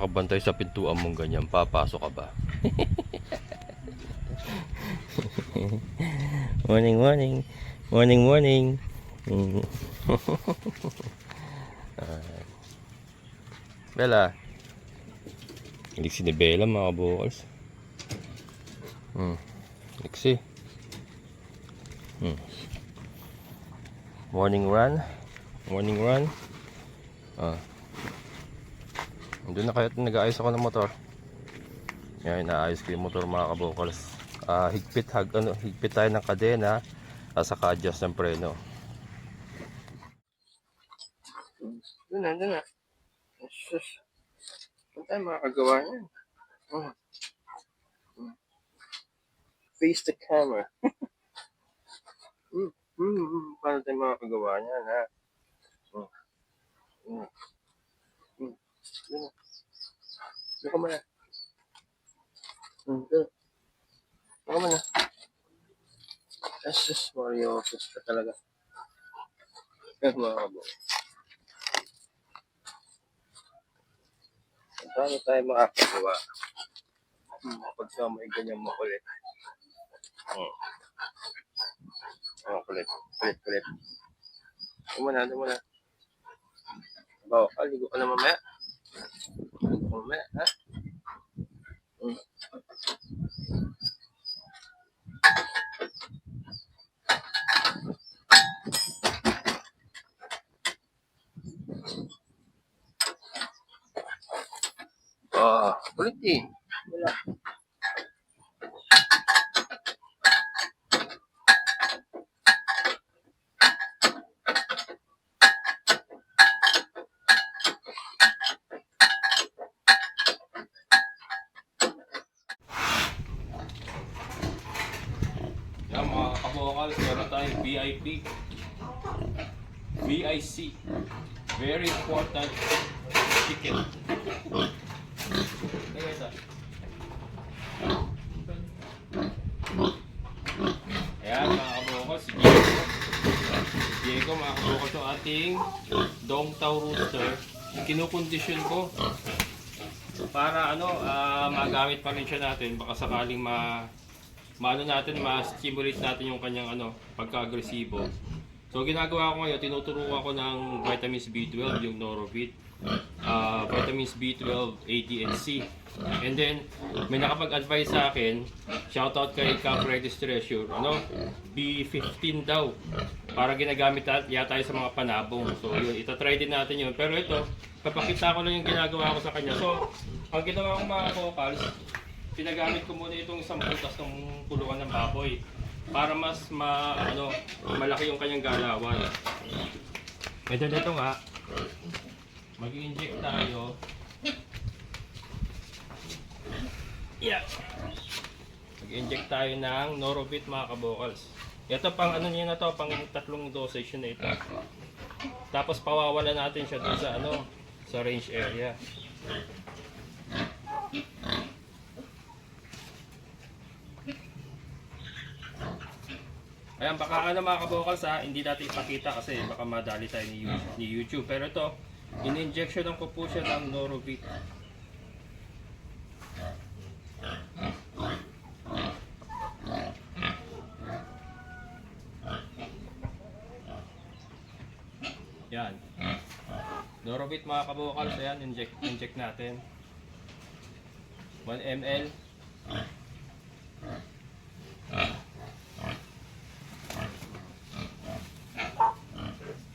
nakabantay sa pintuan mong ganyan, papasok ka ba? Morning, morning. Morning, morning. Bella. Iliksi ni Bella mga kabukals. Iliksi. Morning run. Morning run. Doon na kayo nag-aayos ako ng motor. Yan, inaayos ko yung motor mga kabukals. Higpit tayo ng kadena at saka adjust ng preno. Doon na. Sus. Saan tayo makakagawa niyan? Face the camera. Paano tayo makakagawa niyan, ha? Doon ka muna. Doon ka muna. Sus, Mario. Sus ka talaga. Yan mga kabukals. Paano tayo makakagawa? Pagka may ganyan makulit. Kulit. Doon muna. Ligo ka na mamaya. Ha? Kulit eh. Wala. Yan mga kabukals, meron tayong VIP. VIC. Very important chicken. Ayan mga kabukals, si Diego mga kabukals, yung ating Dongtao Rooster. Kinukondisyon ko para magamit pa rin siya natin, baka sakaling ma-stimulate natin yung kanyang pagka-agresibo. So ginagawa ko ngayon, tinuturuan ko ng vitamins B12, yung Norovit, vitamins B12, A, D, and C. And then, may nakapag-advise sa akin, shoutout kay Cap Redis Treasure, B15 daw, para ginagamit yata sa mga panabong. So yun, itatry din natin yun. Pero ito, papakita ko lang yung ginagawa ko sa kanya. So, ang ginawa ko mga vocals, pinagamit ko muna itong isang butas ng puluan ng baboy para mas malaki yung kanyang galawan. Ito nga, mag-inject tayo. Mag-inject tayo ng Norovit mga kabukals. Ito pang pang 3 dosage na ito. Tapos pawawala natin siya dun sa range area. Ayan, baka mga kabukals hindi natin ipakita kasi baka madali tayo ni YouTube. Pero ito, in-injectionan ko po siya ng Norovit. Yan. Norovit mga kabukals, ayan, inject natin. 1 ml.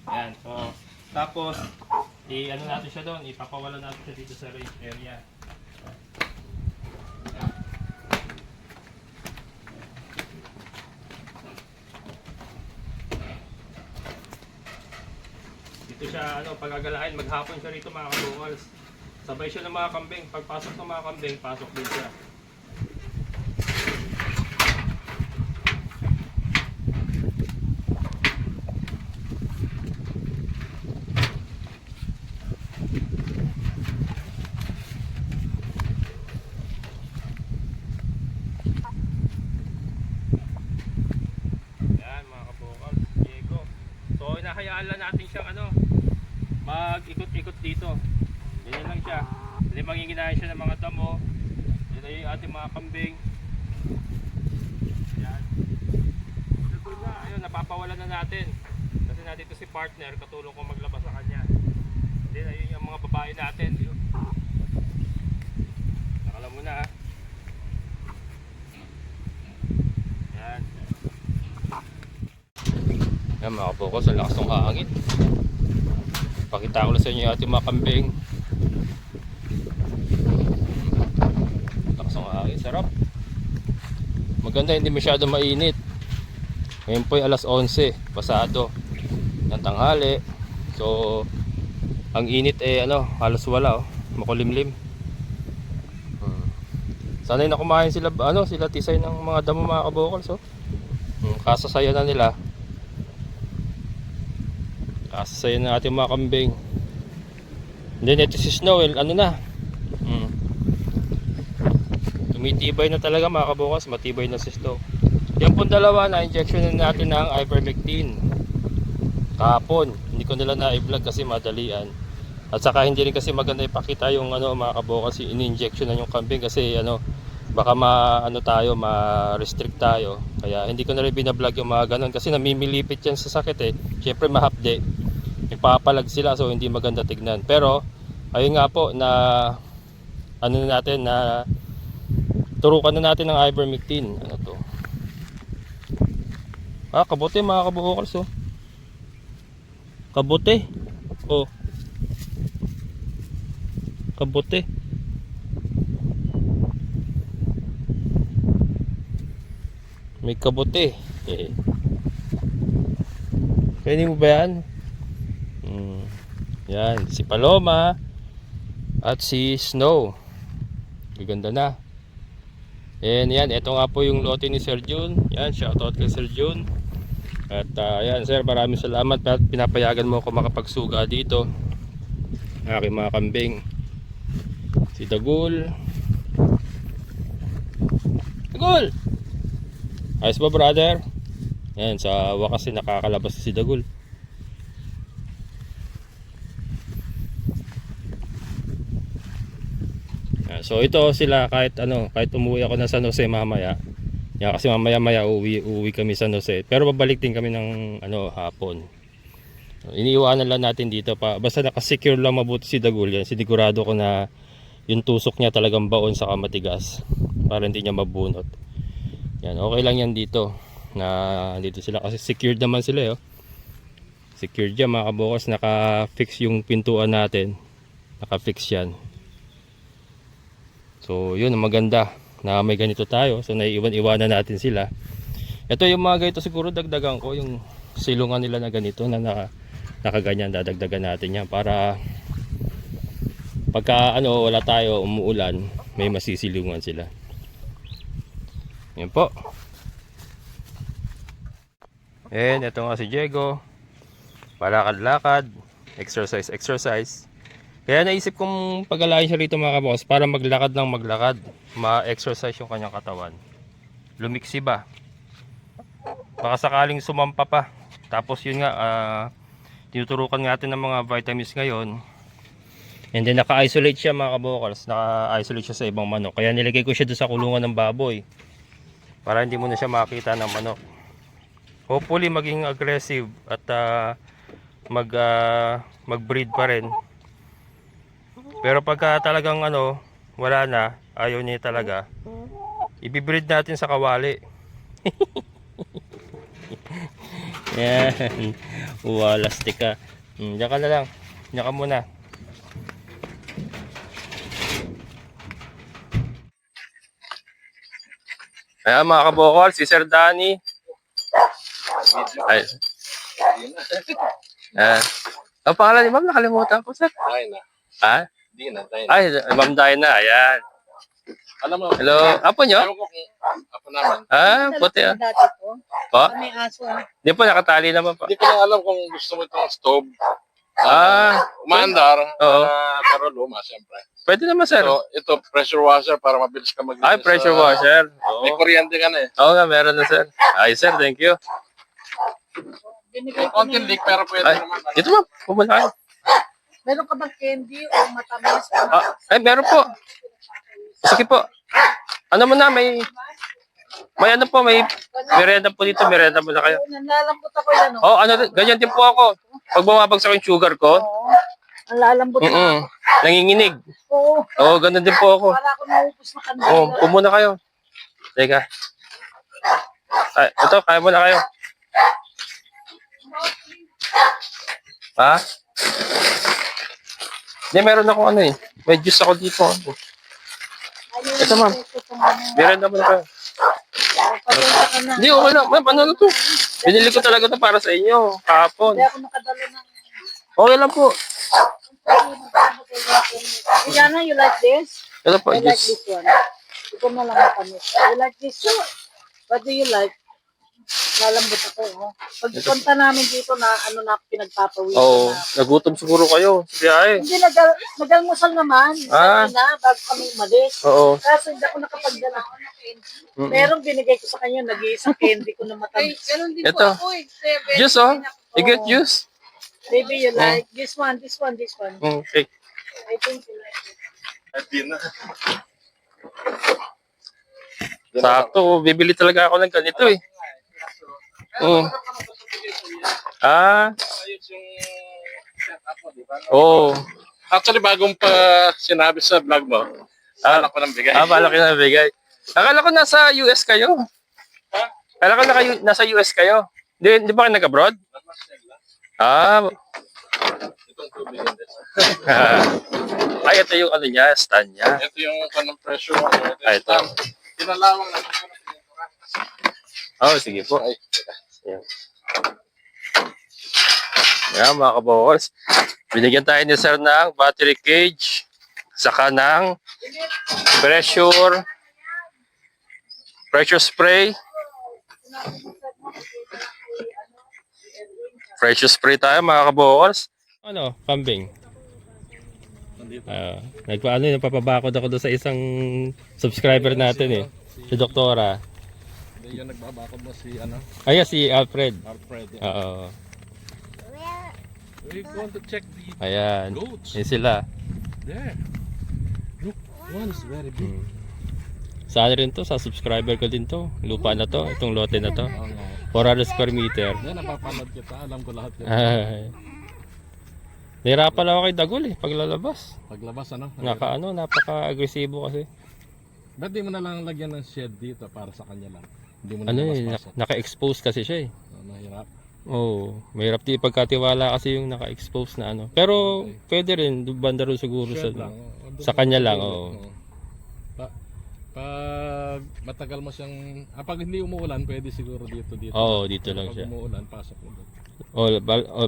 Ayan, so tapos natin siya doon, ipapawala natin siya dito sa range area. Dito siya pagagalain, maghapon siya rito mga kabukals. Sabay siya ng mga kambing, pagpasok ng mga kambing, pasok din siya. Hayaan lang natin siyang mag-ikot-ikot dito. Ganyan lang siya. Hindi manginginahin siya ng mga damo. Yan ay yung ating mga kambing. Yan. So na, ayun, napapawalan na natin. Kasi nandito si partner, katulong ko maglabas sa kanya. Then ayun yung mga babae natin. Nakalam mo na ha. Yan. Yan mga kabukos, ang lakas ng hangin. Pakita ko lang sa inyo yung ating mga kambing. Lakas ng hangin, sarap. Maganda, hindi masyado mainit. Ngayon po ay alas 11, pasado ng tanghali. So ang init halos wala makulimlim. Sanay na kumain sila sila tisay ng mga damo mga kabukals kasasaya na nila. Kasasaya na ating mga kambing. Then ito si Snow, tumitibay na talaga mga kabukals, matibay na si Snow. Yan pong dalawa na injection na natin ng ivermectin kahapon. Hindi ko nila na-i-vlog kasi madalian. At saka hindi rin kasi maganda ipakita yung mga kabukals, ini-injection na yung kambing kasi baka ma-restrict tayo. Kaya hindi ko na rin binablog yung mga ganun kasi namimilipit yan sa sakit Syempre mahapde. Ipapalag sila so hindi maganda tignan. Pero ayun nga po na natin na turukan na natin ng ivermectin. Kabote mga kabukals Kabote. Kabote. May kabote. Pwede mo ba yan? Yan, si Paloma at si Snow. Gaganda na. And yan, ito nga po yung lote ni Sir Jun. Yan, shoutout kay Sir Jun. At yan sir, maraming salamat at pinapayagan mo ako makapagsuga dito. Aking mga kambing. Si Dagul. Dagul! Ayos ba brother? Yan, sa wakas nakakalabas si Dagul. So ito sila kahit umuwi ako ng San Jose mamaya. Yan, kasi mamaya uwi kami sa San Jose. Pero babalik din kami ng hapon. Iniiwanan lang natin dito basta nakasecure lang mabuti si Dagul. Yan, sinigurado ko na yung tusok niya talagang baon sa matigas para hindi niya mabunot. Yan, okay lang yan dito. Dito sila kasi secured naman sila Secured yan mga kabukals, naka-fix yung pintuan natin. Naka-fix yan. So yun, maganda na may ganito tayo. So naiiwan-iwanan natin sila. Ito yung mga ganito siguro dagdagan ko yung silungan nila na ganito na nakaganyan, dadagdagan natin yan para pagka wala tayo, umuulan, may masisilungan sila. Yan po. And ito nga si Diego, palakad-lakad, exercise. Kaya naisip kong pag-alayin siya rito mga kabukals para maglakad ng maglakad, ma-exercise yung kanyang katawan. Lumiksi ba? Baka sakaling sumampa pa. Tapos yun nga, tinuturukan natin ng mga vitamins ngayon. And then naka-isolate siya mga kabukals, naka-isolate siya sa ibang manok. Kaya nilagay ko siya doon sa kulungan ng baboy para hindi mo na siya makita ng manok. Hopefully maging aggressive at mag-breed pa rin. Pero pagka talagang wala na, ayaw niya talaga, i-breed natin sa kawali. Yan, walastik ka. Diyan ka na lang, diyan ka muna. Ayan mga kabukals, si Sir Danny. Ay. Ang pangalan ni ma'am, nakalimutan ko sir. Dina. Ha? Dina. Ay, ma'am Dina, ayan. Alam mo, Hello, apo nyo? Ewan ko kung apo naman. Puti Dati po. Po? May aso. Hindi po, nakatali naman po. Hindi ko lang alam kung gusto mo itong stove. Umaandar, Oo. pero luma, siyempre. Pwede naman sir. So, ito, pressure washer para mabilis ka maglinis. Ay, pressure washer. May Oo. kuryente ka na Oo nga, meron na sir. Ay sir, thank you. Binigay ko Konting leak, pero pwede Ay, naman. ito ma'am, pumunta kayo. Meron ka bang candy o matamis? Meron po. Sige po. Ano mo na, may ano po, may merenda po dito, merenda mo na kayo. Nalalambot ako yan. Ganyan din po ako. Pag bumabagsak yung sugar ko, Oo. Ang lalambot na. nanginginig. Oo. Ganun din po ako. Para ako naupos na kandila. Pumuna kayo. Teka. Ito, kaya mo na kayo. Ha? Hindi, meron ako may juice ako dito. Ito, ma'am. Merenda mo na kayo. Pasensya ka na. Hindi, okay lang. Ma'am, ano na to? Binili ko talaga to para sa inyo. Kahapon. Hindi ako nakadala ng... Okay lang po. Yana, you like this? Ito po, I like juice. this one. Ito na lang matamis. You like this one? What do you like? Lalambot ako. Pag punta namin dito na pinagpapawisan Oo, na. nagutom siguro kayo. Biyahe. Hindi, nagalmusal naman. Na, bago kami umalis. Oo. Kaso hindi ako nakapagdala. Merong binigay ko sa kanya, nag-iisang candy ko na matamis. Ito. Juice, You get juice? Maybe you like this one. Okay. I think you like it. Hindi na. Sakto, bibili talaga ako ng ganito eh. Ayos yung setup mo, di ba? Actually, bagong pa sinabi sa vlog mo, balak ko ng bigay. Balak na bigay. Akala ko nasa US kayo. Akala ko nasa US kayo. Di ba kayo nag-abroad? Itong tubig din. Ay, ito yung niya, stand niya. Ito yung kanang pressure. Ito. Pinalawang na ito. Sige po. Yan, mga kabokals. Binigyan tayo ni sir ng battery cage, saka ng pressure spray. Pressure spray tayo, mga kabokals. Kambing? Napapabakod ako doon sa isang subscriber natin si Doktora. Yung nagbabakod mo si Si Alfred. Oo. We're going to check the Ayan. goats. Yan sila. There. Look, one is very big. Saan rin to? Sa subscriber ko din to. Lupa na to. Itong lote na to. 400 square meter. Yan, napapanood kita. Alam ko lahat Ay. Nahirapan ako kay Dagol paglalabas. Paglabas, Napaka-agresibo kasi. Ba't di mo na lang lagyan ng shed dito para sa kanya lang? Hindi mo na pasok. Naka-expose kasi siya Mahirap. Mahirap di pagkatiwala kasi yung naka-expose na Pero pwede rin, banda rin siguro Shed lang. sa kanya lang, Pag matagal mo siyang, pag hindi umuulan, pwede siguro dito. Dito lang siya. Pag umuulan, pasok mo doon.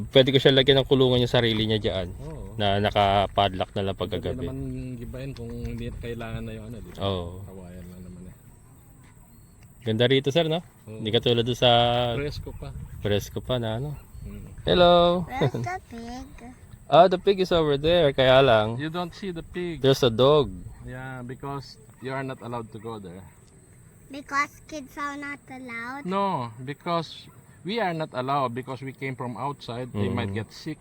Pwede ko siya lagyan ng kulungan yung sarili niya dyan. Oo. Na naka-padlock na lang Pwede pagkagabi. naman gibain kung hindi kailangan na yung dito. Kawayan lang naman Ganda rito sir, no? Hindi katulad doon sa Presko pa. Na Hello! Where's the pig? The pig is over there. Kaya lang, You don't see the pig. there's a dog. Yeah, because you are not allowed to go there. Because kids are not allowed. No, because we are not allowed because we came from outside. They might get sick.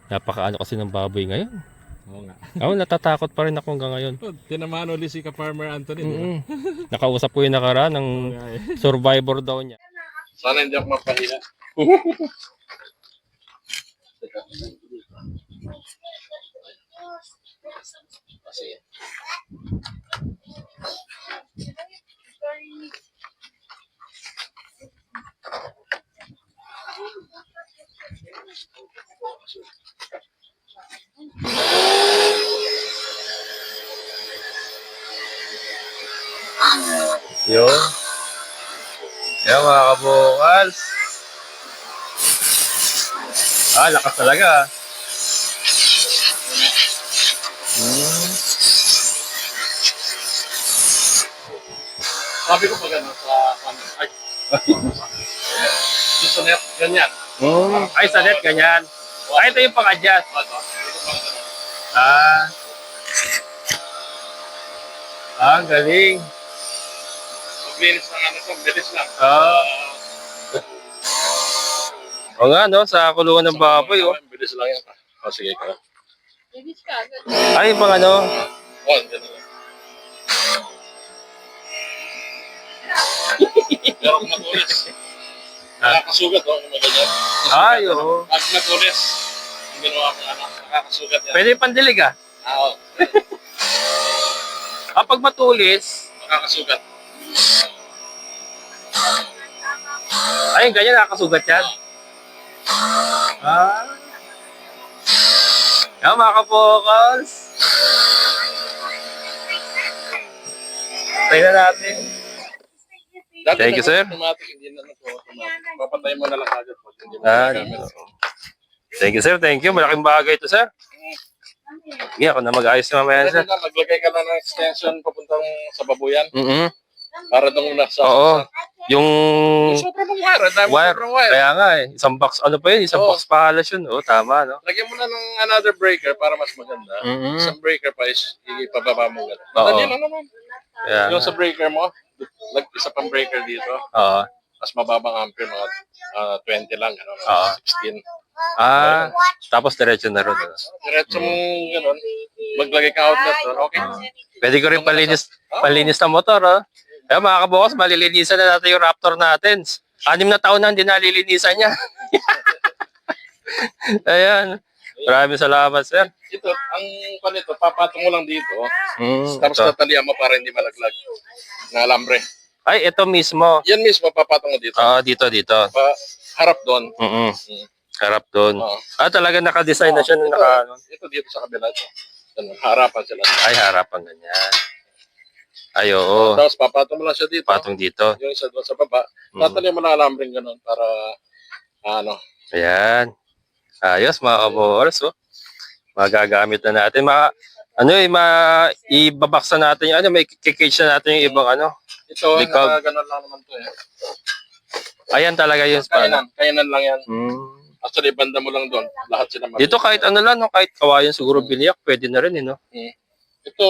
Napakaano kasi ng baboy ngayon. Oo nga. Natatakot pa rin ako hanggang ngayon. Tinamaan ulit si Farmer Anthony. Diba? Nakausap ko yung nakaraan ng survivor daw niya. Sana hindi ako mapahiya. Yun. Yan mga kabukals. Lakas talaga. Sabi ko pa gano'n sa ay. Gusto net, ganyan. Ay, sa net, ganyan. Ito yung pang-adjust. Ang galing. Maglinis ng ito, bilis lang. O nga, no? Sa kulungan ng baboy, Bilis lang yan. O, sige ka. Ay, pang ano? Oh, ganun lang. Pero kung matulis, nakakasugat kung ganyan. Ay, oo. Pag matulis, yung ginawa ko nakakasugat yan. Pwede pandilig ah. Oo, Kapag matulis, nakakasugat. ay, ganyan nakakasugat yan. Ah. Yan, mga ka-focus. Tingnan natin. Dati Thank you, sir. automatic, hindi na automatic. Papatay mo na lang agad po. Hindi mo Ah, na gamit. Thank you, sir. Thank you. Malaking bagay ito, sir. Sige, ako na mag-ayos na mamaya, Pwede sir. na, maglagay ka na ng extension papuntang sa babuyan. Para doon nasa. Oo. Yung Sobrang wire, dami wire. sobrang wire. Kaya nga eh. Isang box, ano pa yun? Isang Oo. box pahalas yun. Oo, tama, no? Lagyan mo na ng another breaker para mas maganda. Isang breaker pa is ipababa mo gano'n. Oo. Madali lang naman. Kaya Yung nga. sa breaker mo, isa pang breaker dito. Oo. Mas mababang ampere, mga 20 lang, ano, Oo. 16. Ah, tapos diretso na rin. Ano? Diretso mo gano'n, maglagay ka outlet doon, okay. Pwede ko rin palinis ng motor, oh. Kaya mga kabukas, malilinisan na natin yung Raptor natin. 6 na taon na hindi nalilinisan niya. Ayan. Maraming salamat, sir. Ito, ang panito, papatong mo lang dito, tapos Ito. tatalian mo para hindi malaglag na alambre. Ay, ito mismo. Yan mismo, papatong mo dito. Dito. Harap doon. Harap doon. Oo. Talaga naka-design na siya. Ito dito sa kabila. Ganun, harapan sila. Ay, harapan ganyan. Ay, oo. Tapos papatong mo lang siya dito. Patong dito. Yung isa doon sa baba. Tatalian mo na alambring ganun para ano. Ayan. Ayos, mga kabukas, oh. Magagamit na natin. Ibabaksa natin yung may kikage na natin yung ibang ano. Ito, Likod. ganun lang naman to eh. Ayan talaga yun. Kayanan lang yan. Actually, banda mo lang doon. Lahat sila Dito kahit ano lang, no? Kahit kawayan siguro biliyak, pwede na rin, eh, no? Ito,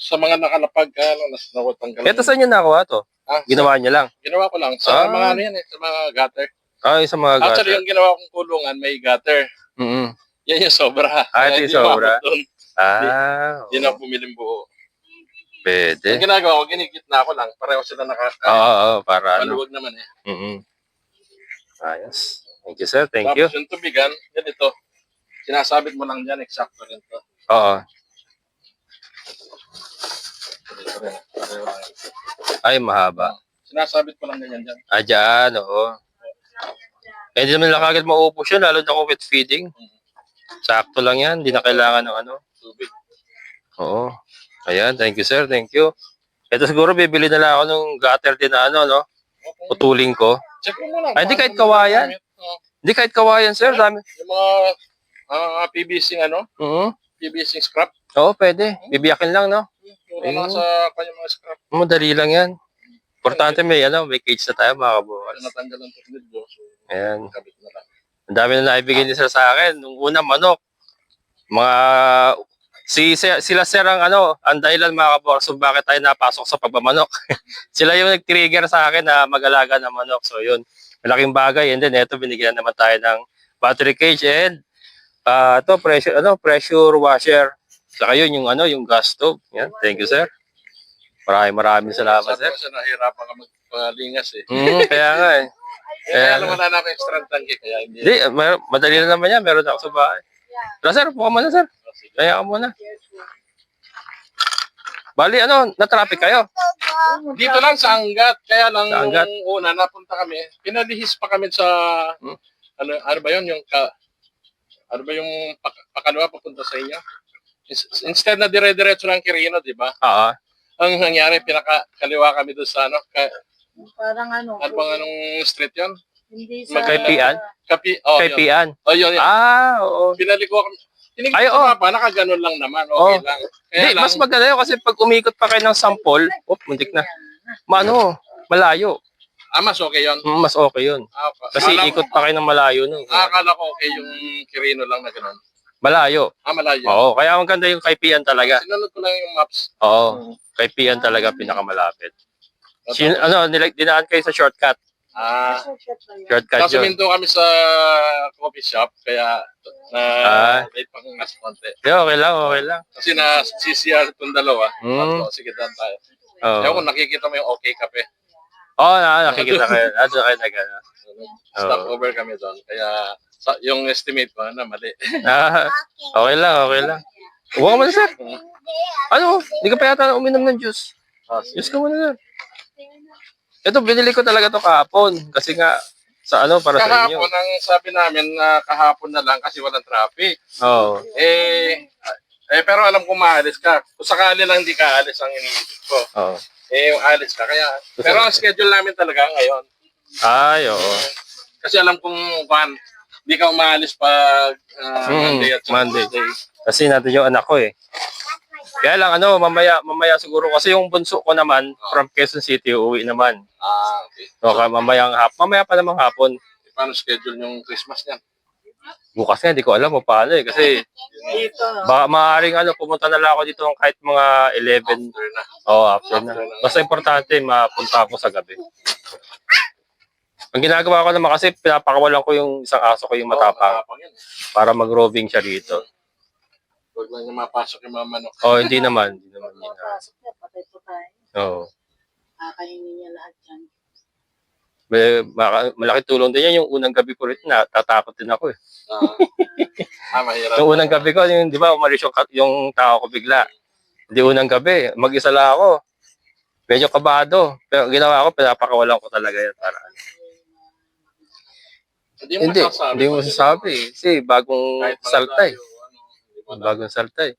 sa mga nakalapag ka, nawatang ka lang. Ito saan niya nakuha to? Ginawa niya lang. Ginawa ko lang. Sa mga ano yan eh, sa mga gutter. Sa mga Actually, gutter. yung ginawa kong kulungan, may gutter. Yan yung sobra. Ito yung sobra. Doon. Hindi na pumiling buo. Pwede. Yung ginagawa ko, ginigit na ako lang. Pareho sila Oo, para ano. maluwag naman eh. Ayos. Thank you, sir. Thank you. Tapos yung tubigan, ganito. Sinasabit mo lang dyan, eksakto rin to. Oo. Pareho lang. Ay, mahaba. Sinasabit mo lang ganyan dyan. Dyan, oo. Hindi naman lang agad maupos yun, lalo na kung with feeding. Sakto lang yan, hindi na kailangan ng ano. Tubig. Oo. Ayan, thank you, sir. Thank you. Ito siguro, bibili na lang ako ng gutter din na ano, no? Putuling ko. Check mo lang. Ay, hindi kahit kawayan. Hindi kahit kawayan, sir. Dami. Yung mga PVC PVC scrap. Oo, pwede. Bibiyakin lang, no? Yung mga sa kanyang mga scrap. Madali lang yan. Importante may cage na tayo, mga kabukas. Natanggal ang tornilyo. So, Ayan. kabit na lang. Ang dami na naibigay ni sir sa akin. Nung una, manok. Sila sir ang dahilan mga kabukas kung bakit tayo napasok sa pagmamanok. Sila yung nag-trigger sa akin na mag-alaga ng manok. So yun, malaking bagay. And then eto, binigyan naman tayo ng battery cage and ito, pressure washer. Saka yun, yung gas stove. Yan. Thank you, sir. Maraming salamat, sir. Sabi ko siya, nahirapan ka magpalingas eh. Kaya nga eh. Kaya alam mo na namin extra tanke, kaya hindi. Hindi, madali na naman yan. Meron ako sa bahay. Tara, sir. Puka muna, sir. Kaya ka muna. Bali, na-traffic kayo? Dito lang sa Angat, kaya lang Sa Angat? nung una napunta kami, pinalihis pa kami sa ano ba yun, yung pakalawa papunta sa inyo. Instead na dire-diretso ng Quirino, di ba? Oo. Ang nangyari, pinakaliwa kami doon sa Parang ano bang anong street yun? hindi sa... Kay Pian? Kay yun. Pian? Yun. Oo. Pinaliko kami. Tinigit Ay, ko pa, nakaganon lang naman. Okay lang. Kaya Hindi, mas maganda yun kasi pag umikot pa kayo ng sample, muntik na. Malayo. mas okay yun. Mas okay yun. Kasi ikot pa kayo ng malayo nun. Akala ko okay yung Quirino lang na gano'n. Malayo. Malayo. Oo, kaya ang ganda yung kay Pian talaga. Sinunod ko lang yung maps. Oo, kay Pian talaga pinakamalapit. Dinaan kayo sa shortcut. Shortcut na yan. Shortcut Kasi yun. minto kami sa coffee shop, kaya late pang mas konti. Yeah, okay lang, okay lang. Kasi na CCR itong dalawa. Mm. Sige, daan tayo. Oo. Ewan kung nakikita mo yung okay kape. Oo, nakikita kayo. Ato kayo na gano'n. Stop over kami doon. Kaya yung estimate ko na mali. Okay lang, okay lang. Huwag ka muna, sir. Ano? Hindi ka pa yata uminom ng juice. Juice ka muna, sir. Ito, binili ko talaga to kahapon. Kasi nga, sa ano, para sa inyo. Kahapon, ang sabi namin na kahapon na lang kasi walang traffic. Oo. Pero alam ko maalis ka. Kung sakali lang hindi ka alis ang iniisip ko. Oo. Yung alis ka. Kaya, pero ang schedule namin talaga ngayon. Ay, oo. Kasi alam kong hindi ka umaalis pag Monday at Monday. Tuesday. Kasi natin yung anak ko eh. Kaya lang, mamaya siguro. Kasi yung bunso ko naman, from Quezon City, uuwi naman. Okay. So, mamaya pa namang hapon. Paano schedule yung Christmas niyan? Bukas nga, hindi ko alam kung paano eh. Kasi, Dito, no? baka maaaring pumunta na lang ako dito ng kahit mga 11. After na. After na. Basta importante, mapunta ako sa gabi. Ang ginagawa ko naman kasi, pinapakawalan ko yung isang aso ko yung matapang. Matapang yan. Para mag-roving siya dito. Huwag lang niya mapasok yung mga manok. Hindi naman. Hindi naman yun. Papasok niya, patay po tayo. Oo. Kakainin niya lahat yan. Malaking tulong din yan. Yung unang gabi ko rin, natatakot din ako eh. Mahirap. Yung unang gabi ko, di ba, umalis yung tao ko bigla. Hindi unang gabi, mag-isa lang ako. Medyo kabado. Pero ginawa ko, pinapakawalan ko talaga yan. Para Hindi mo masasabi. Kasi bagong salta eh. Bagong salta eh.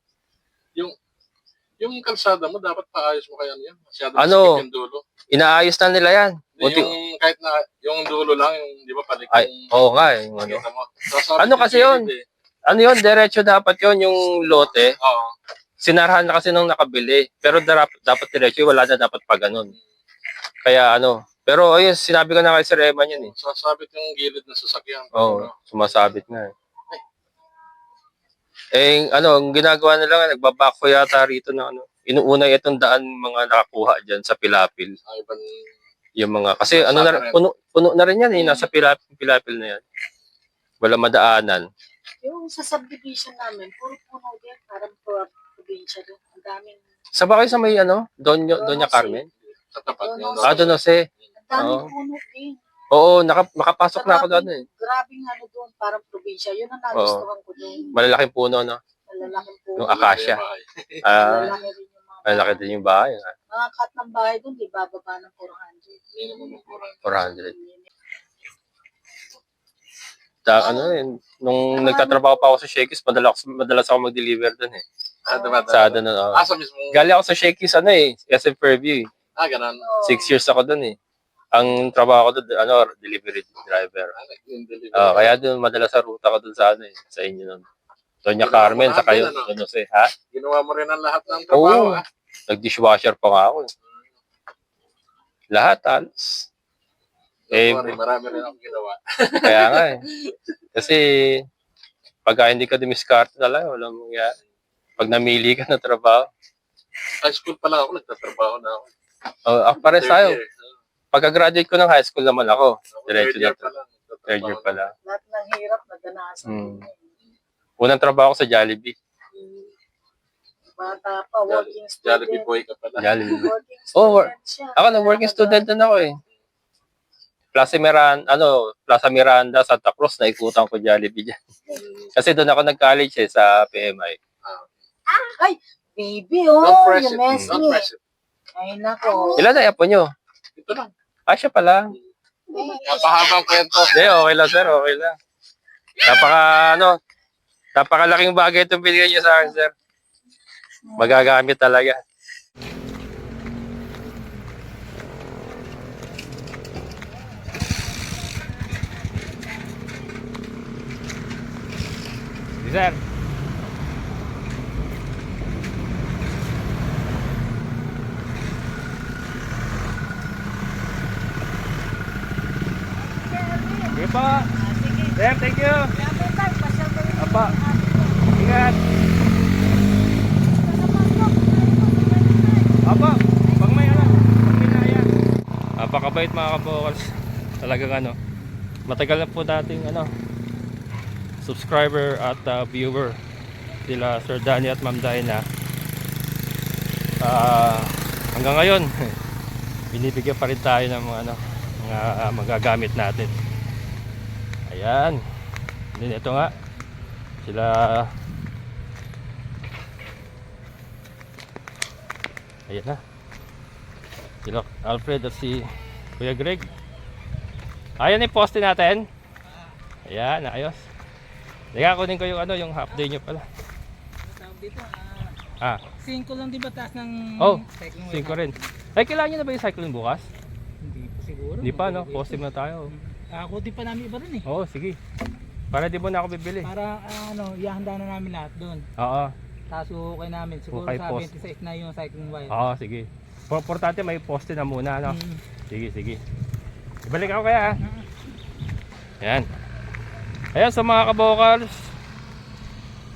Yung kalsada mo, dapat paayos mo kaya niyan. Masyado Ano? yung dulo. Inaayos na nila yan. Yung kahit na yung dulo lang, yung di ba palik Ay, oo nga eh. Ano. kita mo. Sasabi Ano yung kasi yun? gilid eh. Ano yun, diretso dapat yun, yung lote. Oo. Sinarahan na kasi nung nakabili. Pero dapat diretso, wala na dapat pa ganun. Kaya pero ayun, sinabi ko na kay Sir Eman yun eh. Sasabit yung gilid ng sasakyan. Oo, sumasabit na eh. Ang ginagawa nila, nagbabako yata rito ng inuuna itong daan mga nakakuha dyan sa Pilapil. Yung mga, kasi puno na rin yan eh, nasa Pilapil na yan. Wala madaanan. Yung sa subdivision namin, puro puno din. Parang probinsya din. Ang daming... Sa ba kayo sa may Doña Carmen? Sa tapat yung Doon Jose. Ang daming Oo. puno din. Oo, makapasok na ako doon eh. Grabing doon, parang probinsya. Yun ang nagustuhan ko doon. Malalaking puno, no? Malalaking puno. Yung acacia. Malalaki rin yung mga Malaki din yung bahay. mga cut ng bahay doon, di bababa ng 400. Minimum ng 400. Nung nagtatrabaho pa ako sa Shakey's, madalas ako mag-deliver doon eh. Sa doon, sa mismo. Galing ako sa Shakey's, SM Fairview. Ganun. 6 years ako doon eh. Ang trabaho ko doon, delivery driver. Kaya doon, madalas sa ruta ko doon sa sa inyo noon. Doña Carmen, sa kayo, Don Jose, ha? Ginawa mo rin ang lahat ng trabaho, Oo. Nag-dishwasher pa nga ako. Lahat, halos. Marami rin akong ginawa. Kaya nga eh. Kasi, pagka hindi ka dumiskarte talaga, walang mangyari. Pag namili ka na trabaho. High school pa lang ako, nagtatrabaho na ako. Pares tayo. Third year. Pagka-graduate ko ng high school naman ako. Diretso Third year na pa lang. Third year pala. Lahat ng hirap, naganasan. Unang trabaho ko sa Jollibee. Bata pa, working Jollibee student. boy ka pala. Jollibee. Working Oh, student siya. Ako na working student din ako eh. Plaza Miranda, Santa Cruz, naikutan ko Jollibee dyan. Kasi doon ako nag-college sa PMI. Ay, baby, oh, Don't press you it. mess Don't me. press it. Ay, nako. Ilan na yapo nyo? Ito lang. Siya pala. Kapahabang kwento. Hindi, okay lang sir, okay lang. Napakalaking bagay itong binigay niyo sa akin, sir. Magagamit talaga. Sir. Sige po. Sir, thank you. Apa. Ingat. Apa, pag may naya. Napakabait mga kabokals. Talagang ano, matagal na po dating ano, subscriber at viewer sila Sir Danny at Ma'am Dyna. Hanggang ngayon binibigyan pa rin tayo ng mga ano, mga magagamit natin. Ayan. Then ito nga sila ayan na sila Alfred at si Kuya Greg. Ayan yung poste natin. Ayan, ayos. Liga kunin ko yung ano, yung half day nyo pala. Tawag dito, 5 lang di ba taas ng Oh, cycling 5 rin. Ay, kailangan nyo na ba yung cycling bukas? Hindi pa siguro. Hindi pa, no? Positive na tayo. Ako di pa namin iba rin eh. Oo, sige. Para di mo na ako bibili. Para ihanda na namin lahat doon. Oo. Tapos ukay namin. Siguro Ukay sa post. 26 na yung cycling wire. Oo, sige. Importante may poste na muna, no? Mm. Sige, sige. Ibalik ako kaya, ha? Ayan. Ayan, sa mga kabokals,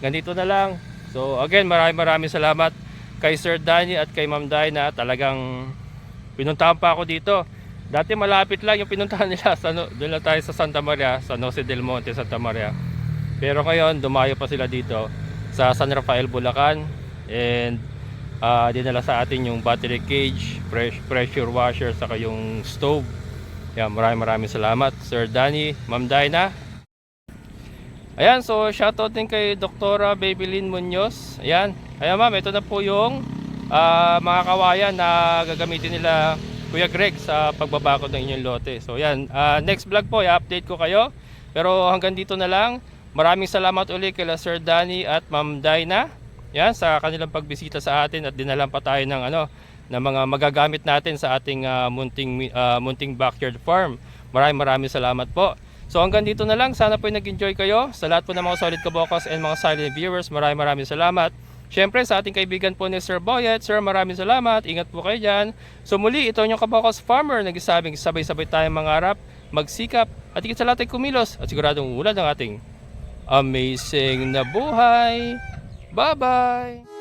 ganito na lang. So, again, maraming salamat kay Sir Danny at kay Ma'am Dyna. Talagang pinuntahan pa ako dito. Dati malapit lang yung pinuntahan nila. Doon lang tayo sa Santa Maria, San Jose del Monte, Santa Maria. Pero ngayon, dumayo pa sila dito sa San Rafael, Bulacan. And dinala sa atin yung battery cage, pressure washer, saka yung stove. Yan, maraming salamat Sir Danny, Ma'am Dyna. Ayan, so shoutout din kay Dr. Babylin Munoz. Ayan, ma'am, ito na po yung mga kawayan na gagamitin nila Kuya Greg sa pagbabakod ng inyong lote. So yan, next vlog po, i-update ko kayo. Pero hanggang dito na lang. Maraming salamat ulit kay Sir Danny at Ma'am Dyna. Yan, sa kanilang pagbisita sa atin at dinalan pa tayo ng ano, ng mga magagamit natin sa ating munting backyard farm. Maraming salamat po. So hanggang dito na lang, sana po nag-enjoy kayo. Sa lahat po ng mga solid kabokals and mga silent viewers, maraming salamat. Siyempre sa ating kaibigan po ni Sir Boyet, Sir, maraming salamat. Ingat po kayo dyan. So muli, ito yung kabokals farmer, nagsasabing sabay-sabay tayong mangarap, magsikap, at higit sa lahat ay kumilos, at siguradong ulad ng ating amazing na buhay. Bye-bye!